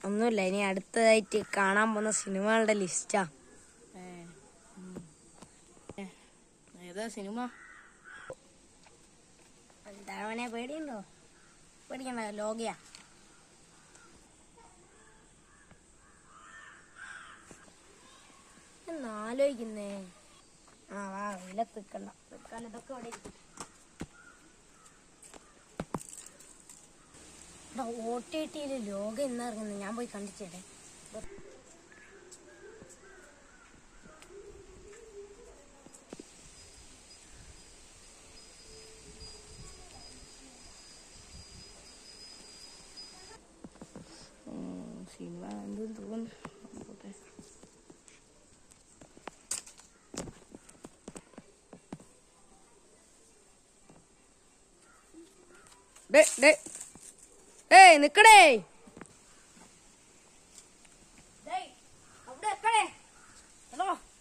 ഒന്നുമില്ല, ഇനി അടുത്തതായിട്ട് കാണാൻ പോകുന്ന സിനിമകളുടെ ലിസ്റ്റാ. ഏതാ സിനിമ? എന്താവനെ പേടിയുണ്ടോ? പേടിക്കണ്ട, ലോകയാ. എന്നാലോചിക്കുന്നേ. വാ, വെയിലത്ത് നിൽക്കണ്ട. ഇതൊക്കെ ഇവിടെ OTTയില് ലോക എന്നാ ഇറങ്ങുന്നത്, ഞാൻ പോയി കണ്ടിച്ചേട്ടെ. സിനിമ എന്തും തോന്നുന്നു. നിക്കടേ.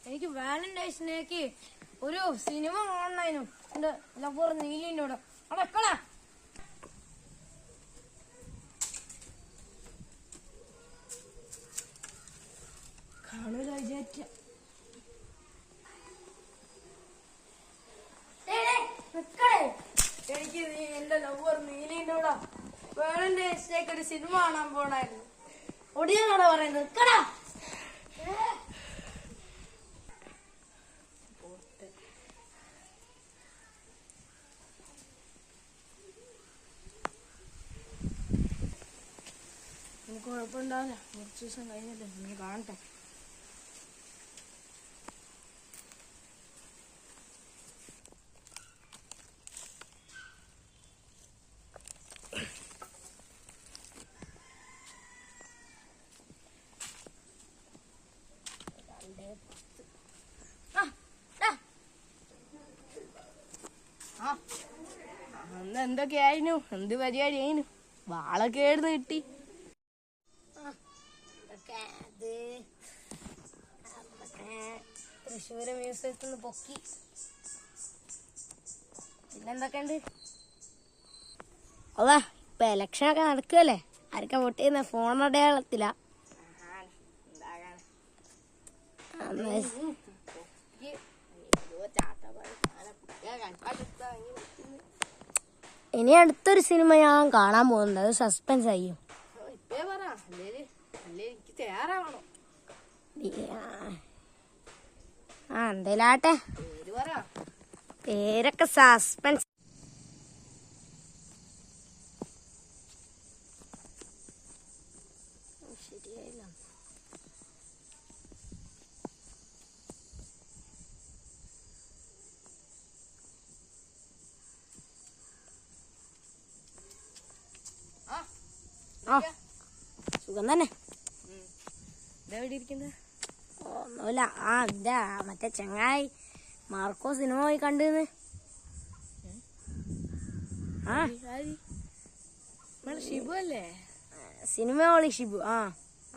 എനിക്ക് വാലന്റൈൻസിനേക്ക് ഒരു സിനിമ കാണണായിരുന്നു. എന്റെ ലവർ നീലിനോട് അവിടെ എക്കടാ. കാണൂല വിചാരിച്ച. എനിക്ക് എന്റെ ലവർ നീലിനോടാ വാലന്റൈൻസിനേക്ക് ഒരു സിനിമ കാണാൻ പോണായിരുന്നു. ഒടിയാണോ പറയുന്നത്? നിക്കടാ. നമുക്ക് കുഴപ്പമുണ്ടാവില്ല, കുറച്ച് ദിവസം കഴിഞ്ഞില്ലേ നീ കാണട്ടെ. അന്ന് എന്തൊക്കെയായിരുന്നു, എന്ത് പരിപാടി ആയിരുന്നു? വാളൊക്കെ എഴുന്ന് കിട്ടി. തൃശ്ശൂര് മ്യൂസിയത്തിൽ നിന്ന് പൊക്കി. പിന്നെന്തൊക്കെയുണ്ട്? അതാ ഇപ്പൊ ഇലക്ഷനൊക്കെ നടക്കുകയല്ലേ, ആർക്കാ വോട്ട് ചെയ്യുന്ന? ഫോണടയാളത്തിലാ. ഇനി അടുത്തൊരു സിനിമ ഞാൻ കാണാൻ പോകുന്നത്, അത് സസ്പെൻസ് ആയിരിക്കും. എന്തേലാട്ടെ, പേരൊക്കെ സസ്പെൻസ്. ശരിയായില്ല. സുഖം തന്നെ. ഒന്നുമില്ല. ഇതാ മറ്റേ ചങ്ങായി മാർക്കോ സിനിമ പോയി കണ്ടിന്ന്. ഷിബു അല്ലേ? സിനിമയോളി ഷിബു.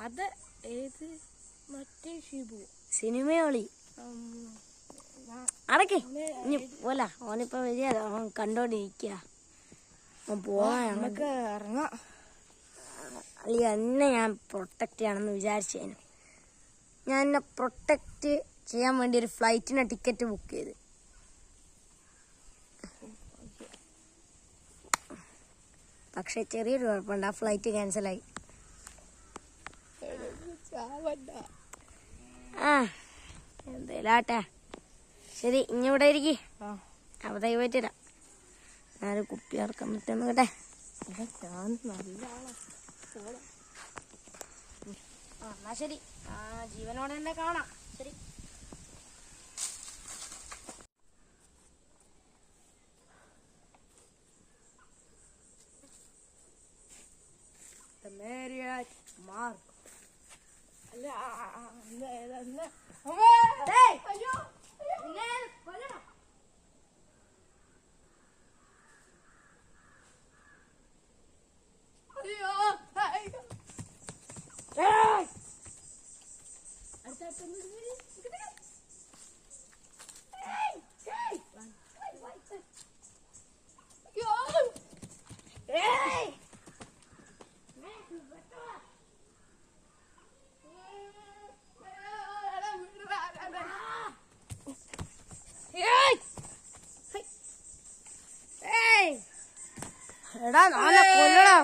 അത് ഏത്? മറ്റേ ഷിബു സിനിമയോളി. അടക്കേ ഇനി പോല, ഓനിപ്പോ വലിയ അവൻ കണ്ടോണ്ടിരിക്ക. നമുക്ക് ഇറങ്ങാം. അല്ലെങ്കിൽ എന്നെ ഞാൻ പ്രൊട്ടക്റ്റ് ചെയ്യണമെന്ന് വിചാരിച്ചേനു. ഞാൻ എന്നെ പ്രൊട്ടക്റ്റ് ചെയ്യാൻ വേണ്ടി ഒരു ഫ്ലൈറ്റിന് ടിക്കറ്റ് ബുക്ക് ചെയ്ത്. പക്ഷെ ചെറിയൊരു കുഴപ്പമുണ്ട്, ആ ഫ്ലൈറ്റ് ക്യാൻസലായി. എന്തേലാട്ടെ. ശരി, ഇനി ഇവിടെ ഇരിക്കേ. അവിടെ ദയവായിട്ട് തരാം. ഞാനൊരു കുപ്പി ഇറക്കാൻ പറ്റുന്നു കേട്ടെ. എന്നാ ശരി, ജീവനോടെ തന്നെ കാണാം. ശരി. മാർക്ക് അല്ല. എടാ നാളെ കൊല്ലടാ.